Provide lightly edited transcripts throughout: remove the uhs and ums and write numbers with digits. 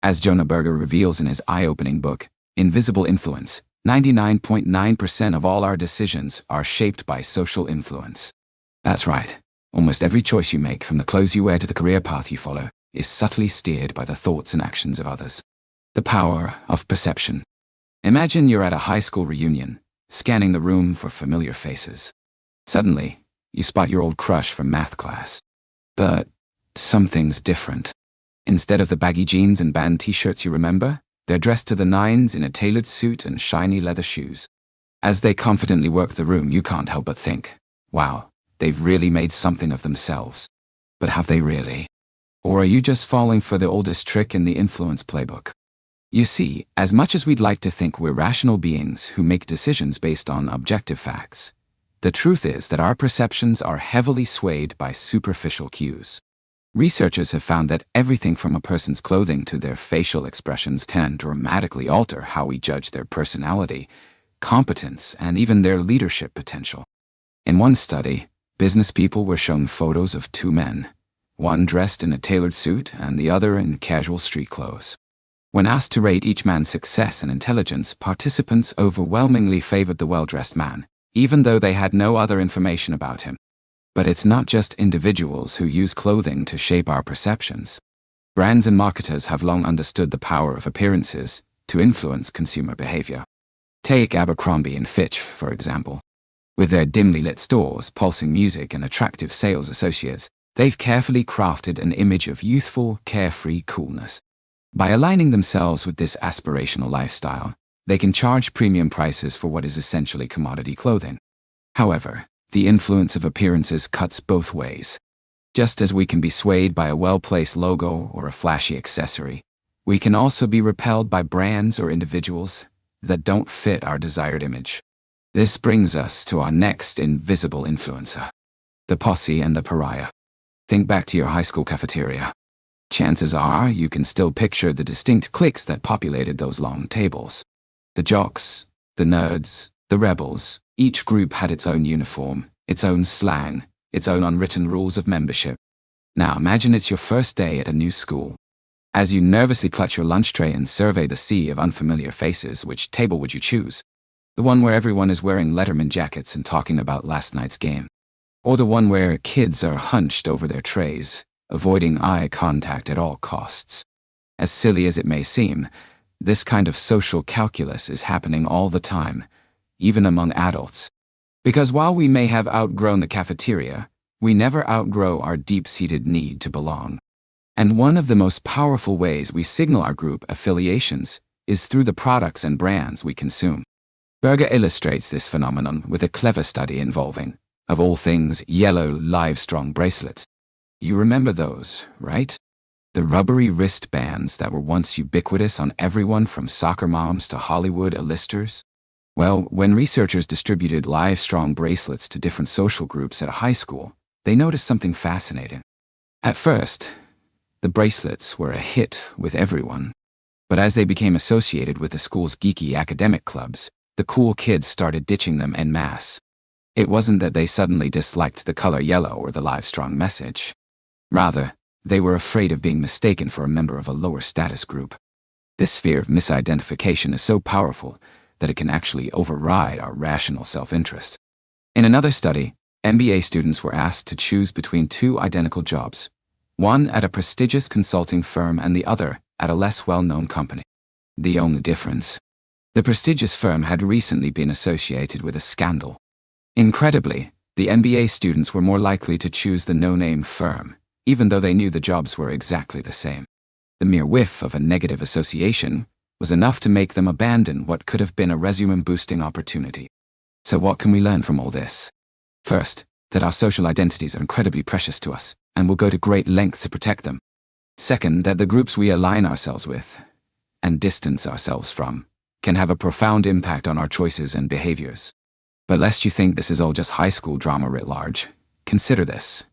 As Jonah Berger reveals in his eye-opening book, Invisible Influence, 99.9% of all our decisions are shaped by social influence. That's right. Almost every choice you make, from the clothes you wear to the career path you follow, is subtly steered by the thoughts and actions of others. The power of perception. Imagine you're at a high school reunion, scanning the room for familiar faces. Suddenly, you spot your old crush from math class. But something's different. Instead of the baggy jeans and band t-shirts you remember, they're dressed to the nines in a tailored suit and shiny leather shoes. As they confidently work the room, you can't help but think, wow, they've really made something of themselves. But have they really? Or are you just falling for the oldest trick in the influence playbook? You see, as much as we'd like to think we're rational beings who make decisions based on objective facts, the truth is that our perceptions are heavily swayed by superficial cues. Researchers have found that everything from a person's clothing to their facial expressions can dramatically alter how we judge their personality, competence, and even their leadership potential. In one study, business people were shown photos of two men, one dressed in a tailored suit and the other in casual street clothes. When asked to rate each man's success and intelligence, participants overwhelmingly favored the well-dressed man, even though they had no other information about him. But it's not just individuals who use clothing to shape our perceptions. Brands and marketers have long understood the power of appearances to influence consumer behavior. Take Abercrombie & Fitch, for example. With their dimly lit stores, pulsing music, and attractive sales associates, they've carefully crafted an image of youthful, carefree coolness. By aligning themselves with this aspirational lifestyle, they can charge premium prices for what is essentially commodity clothing. However, the influence of appearances cuts both ways. Just as we can be swayed by a well-placed logo or a flashy accessory, we can also be repelled by brands or individuals that don't fit our desired image. This brings us to our next invisible influencer, the Posse and the Pariah. Think back to your high school cafeteria. Chances are you can still picture the distinct cliques that populated those long tables. The jocks, the nerds, the rebels. Each group had its own uniform, its own slang, its own unwritten rules of membership. Now imagine it's your first day at a new school. As you nervously clutch your lunch tray and survey the sea of unfamiliar faces, which table would you choose? The one where everyone is wearing Letterman jackets and talking about last night's game? Or the one where kids are hunched over their trays, avoiding eye contact at all costs? As silly as it may seem, this kind of social calculus is happening all the time, even among adults. Because while we may have outgrown the cafeteria, we never outgrow our deep-seated need to belong. And one of the most powerful ways we signal our group affiliations is through the products and brands we consume. Berger illustrates this phenomenon with a clever study involving, of all things, yellow Livestrong bracelets. You remember those, right? The rubbery wristbands that were once ubiquitous on everyone from soccer moms to Hollywood A-listers. Well, when researchers distributed Livestrong bracelets to different social groups at a high school, they noticed something fascinating. At first, the bracelets were a hit with everyone. But as they became associated with the school's geeky academic clubs, the cool kids started ditching them en masse. It wasn't that they suddenly disliked the color yellow or the Livestrong message. Rather, they were afraid of being mistaken for a member of a lower status group. This fear of misidentification is so powerful that it can actually override our rational self-interest. In another study, MBA students were asked to choose between two identical jobs, one at a prestigious consulting firm and the other at a less well-known company. The only difference: the prestigious firm had recently been associated with a scandal. Incredibly, the MBA students were more likely to choose the no-name firm, even though they knew the jobs were exactly the same. The mere whiff of a negative association was enough to make them abandon what could have been a resume-boosting opportunity. So what can we learn from all this? First, that our social identities are incredibly precious to us, and will go to great lengths to protect them. Second, that the groups we align ourselves with, and distance ourselves from, can have a profound impact on our choices and behaviors. But lest you think this is all just high school drama writ large, consider this.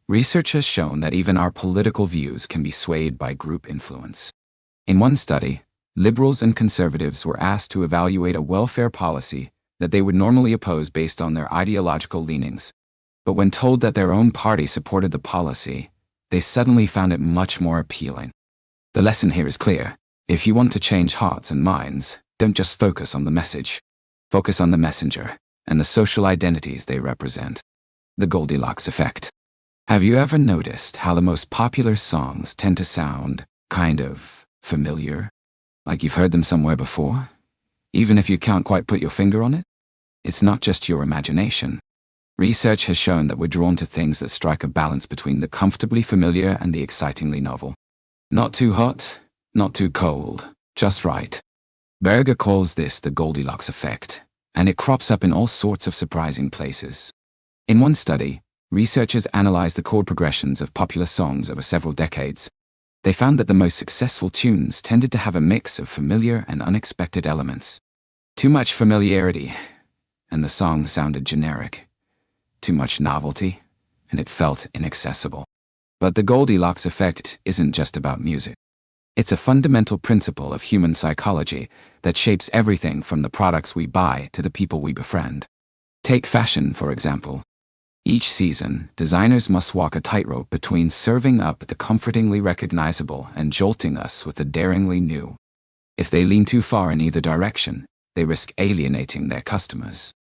Research has shown that even our political views can be swayed by group influence. In one study, liberals and conservatives were asked to evaluate a welfare policy that they would normally oppose based on their ideological leanings. But when told that their own party supported the policy, they suddenly found it much more appealing. The lesson here is clear. If you want to change hearts and minds, don't just focus on the message. Focus on the messenger and the social identities they represent. The Goldilocks Effect. Have you ever noticed how the most popular songs tend to sound kind of familiar? Like you've heard them somewhere before? Even if you can't quite put your finger on it? It's not just your imagination. Research has shown that we're drawn to things that strike a balance between the comfortably familiar and the excitingly novel. Not too hot, not too cold, just right. Berger calls this the Goldilocks Effect, and it crops up in all sorts of surprising places. In one study, researchers analyzed the chord progressions of popular songs over several decades. They found that the most successful tunes tended to have a mix of familiar and unexpected elements. Too much familiarity, and the song sounded generic. Too much novelty, and it felt inaccessible. But the Goldilocks Effect isn't just about music. It's a fundamental principle of human psychology that shapes everything from the products we buy to the people we befriend. Take fashion, for example. Each season, designers must walk a tightrope between serving up the comfortingly recognizable and jolting us with the daringly new. If they lean too far in either direction, they risk alienating their customers.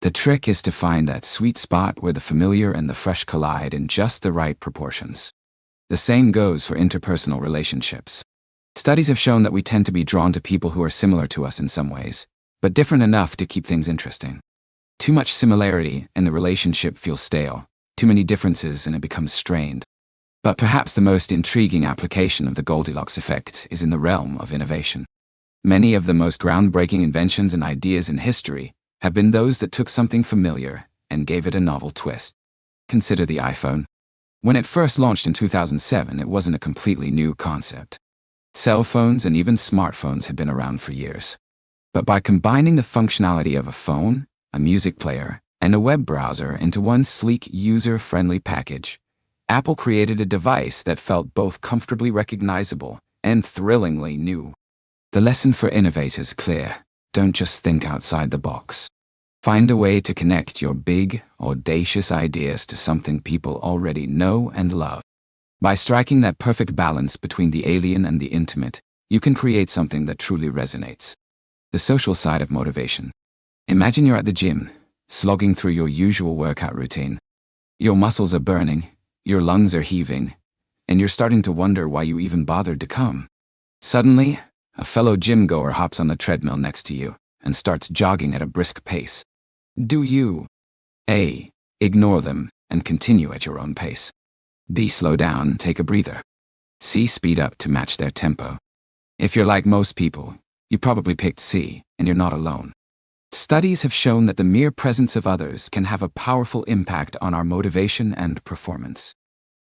The trick is to find that sweet spot where the familiar and the fresh collide in just the right proportions. The same goes for interpersonal relationships. Studies have shown that we tend to be drawn to people who are similar to us in some ways, but different enough to keep things interesting. Too much similarity and the relationship feels stale, too many differences and it becomes strained. But perhaps the most intriguing application of the Goldilocks Effect is in the realm of innovation. Many of the most groundbreaking inventions and ideas in history have been those that took something familiar and gave it a novel twist. Consider the iPhone. When it first launched in 2007, it wasn't a completely new concept. Cell phones and even smartphones had been around for years. But by combining the functionality of a phone, a music player, and a web browser into one sleek, user-friendly package, Apple created a device that felt both comfortably recognizable and thrillingly new. The lesson for innovators is clear. Don't just think outside the box. Find a way to connect your big, audacious ideas to something people already know and love. By striking that perfect balance between the alien and the intimate, you can create something that truly resonates. The social side of motivation. Imagine you're at the gym, slogging through your usual workout routine. Your muscles are burning, your lungs are heaving, and you're starting to wonder why you even bothered to come. Suddenly, a fellow gym-goer hops on the treadmill next to you and starts jogging at a brisk pace. Do you A. Ignore them and continue at your own pace? B. Slow down, take a breather? C. Speed up to match their tempo? If you're like most people, you probably picked C, and you're not alone. Studies have shown that the mere presence of others can have a powerful impact on our motivation and performance.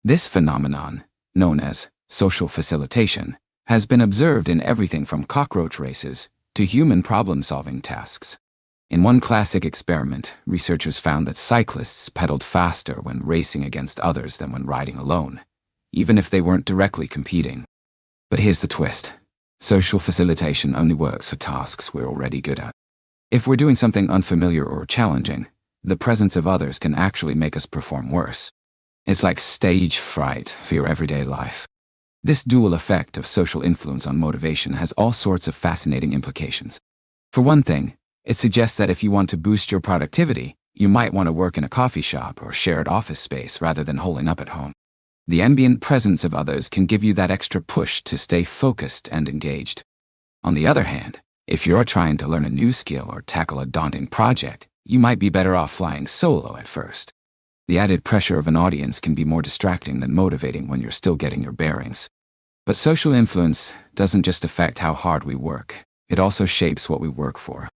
This phenomenon, known as social facilitation, has been observed in everything from cockroach races to human problem-solving tasks. In one classic experiment, researchers found that cyclists pedaled faster when racing against others than when riding alone, even if they weren't directly competing. But here's the twist. Social facilitation only works for tasks we're already good at. If we're doing something unfamiliar or challenging, the presence of others can actually make us perform worse. It's like stage fright for your everyday life. This dual effect of social influence on motivation has all sorts of fascinating implications. For one thing, it suggests that if you want to boost your productivity, you might want to work in a coffee shop or shared office space rather than holing up at home. The ambient presence of others can give you that extra push to stay focused and engaged. On the other hand, if you're trying to learn a new skill or tackle a daunting project, you might be better off flying solo at first. The added pressure of an audience can be more distracting than motivating when you're still getting your bearings. But social influence doesn't just affect how hard we work, it also shapes what we work for.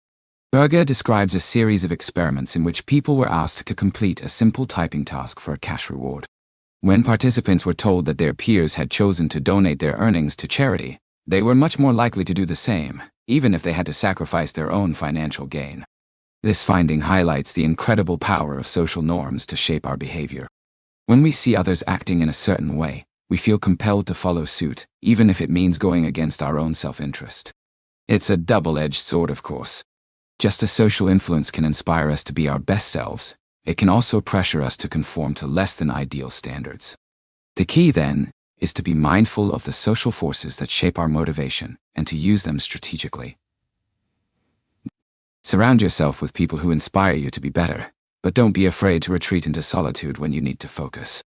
Berger describes a series of experiments in which people were asked to complete a simple typing task for a cash reward. When participants were told that their peers had chosen to donate their earnings to charity, they were much more likely to do the same, even if they had to sacrifice their own financial gain. This finding highlights the incredible power of social norms to shape our behavior. When we see others acting in a certain way, we feel compelled to follow suit, even if it means going against our own self-interest. It's a double-edged sword, of course. Just as social influence can inspire us to be our best selves, it can also pressure us to conform to less than ideal standards. The key, then, is to be mindful of the social forces that shape our motivation and to use them strategically. Surround yourself with people who inspire you to be better, but don't be afraid to retreat into solitude when you need to focus.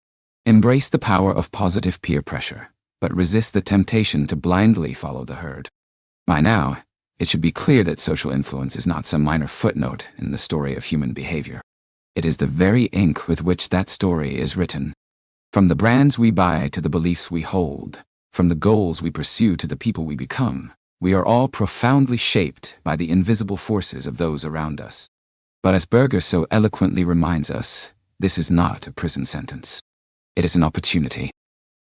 Embrace the power of positive peer pressure, but resist the temptation to blindly follow the herd. By now, it should be clear that social influence is not some minor footnote in the story of human behavior. It is the very ink with which that story is written. From the brands we buy to the beliefs we hold, from the goals we pursue to the people we become, we are all profoundly shaped by the invisible forces of those around us. But as Berger so eloquently reminds us, this is not a prison sentence. It is an opportunity.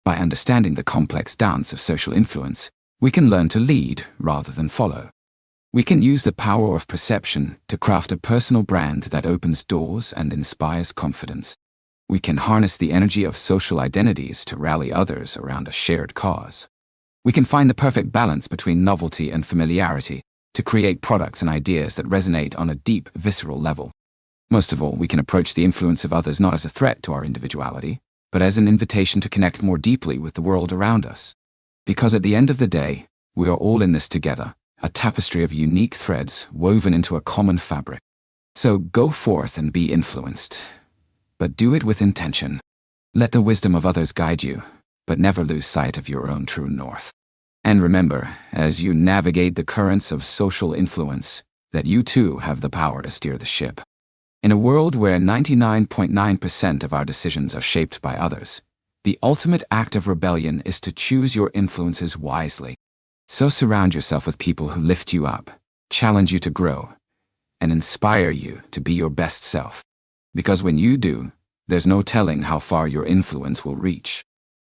By understanding the complex dance of social influence, we can learn to lead rather than follow. We can use the power of perception to craft a personal brand that opens doors and inspires confidence. We can harness the energy of social identities to rally others around a shared cause. We can find the perfect balance between novelty and familiarity to create products and ideas that resonate on a deep, visceral level. Most of all, we can approach the influence of others not as a threat to our individuality, but as an invitation to connect more deeply with the world around us. Because at the end of the day, we are all in this together, a tapestry of unique threads woven into a common fabric. So go forth and be influenced, but do it with intention. Let the wisdom of others guide you, but never lose sight of your own true north. And remember, as you navigate the currents of social influence, that you too have the power to steer the ship. In a world where 99.9% of our decisions are shaped by others, the ultimate act of rebellion is to choose your influences wisely. So surround yourself with people who lift you up, challenge you to grow, and inspire you to be your best self. Because when you do, there's no telling how far your influence will reach.